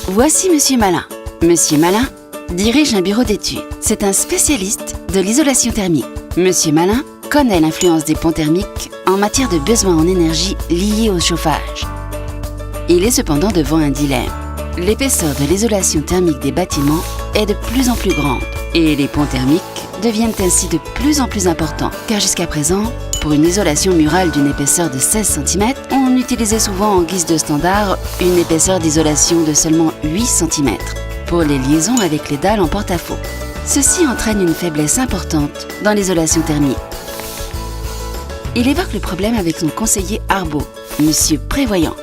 Voici Monsieur Malin. Monsieur Malin dirige un bureau d'études. C'est un spécialiste de l'isolation thermique. Monsieur Malin connaît l'influence des ponts thermiques en matière de besoins en énergie liés au chauffage. Il est cependant devant un dilemme. L'épaisseur de l'isolation thermique des bâtiments est de plus en plus grande et les ponts thermiques deviennent ainsi de plus en plus importants, car jusqu'à présent, pour une isolation murale d'une épaisseur de 16 cm, on utilisait souvent en guise de standard une épaisseur d'isolation de seulement 8 cm pour les liaisons avec les dalles en porte-à-faux. Ceci entraîne une faiblesse importante dans l'isolation thermique. Il évoque le problème avec son conseiller Arbaud, Monsieur Prévoyant.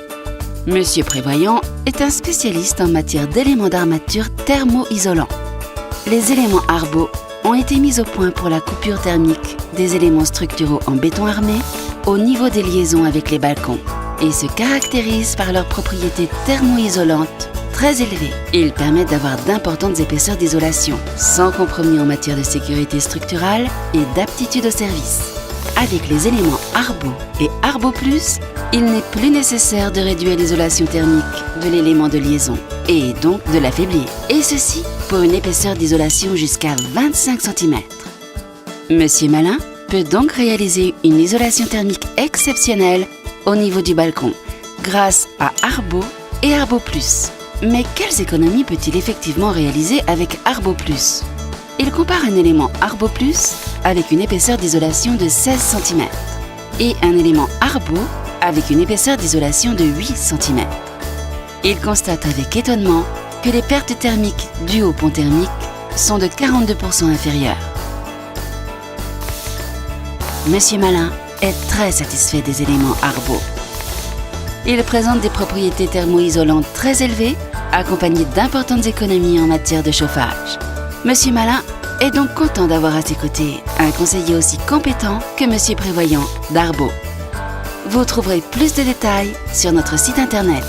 Monsieur Prévoyant est un spécialiste en matière d'éléments d'armature thermo-isolants. Les éléments Arbaud ont été mis au point pour la coupure thermique des éléments structuraux en béton armé au niveau des liaisons avec les balcons et se caractérisent par leurs propriétés thermo-isolantes très élevées. Ils permettent d'avoir d'importantes épaisseurs d'isolation, sans compromis en matière de sécurité structurale et d'aptitude au service. Avec les éléments Arbaud et Arbaud+, il n'est plus nécessaire de réduire l'isolation thermique de l'élément de liaison et donc de l'affaiblir. Et ceci pour une épaisseur d'isolation jusqu'à 25 cm. Monsieur Malin peut donc réaliser une isolation thermique exceptionnelle au niveau du balcon grâce à Arbaud et Arbaud+. Mais quelles économies peut-il effectivement réaliser avec Arbaud+? Il compare un élément Arbaud+ avec une épaisseur d'isolation de 16 cm et un élément Arbaud avec une épaisseur d'isolation de 8 cm. Il constate avec étonnement que les pertes thermiques dues au pont thermique sont de 42% inférieures. Monsieur Malin est très satisfait des éléments Arbaud. Il présente des propriétés thermo-isolantes très élevées, accompagnées d'importantes économies en matière de chauffage. Monsieur Malin est donc content d'avoir à ses côtés un conseiller aussi compétent que Monsieur Prévoyant d'Arbaud. Vous trouverez plus de détails sur notre site internet.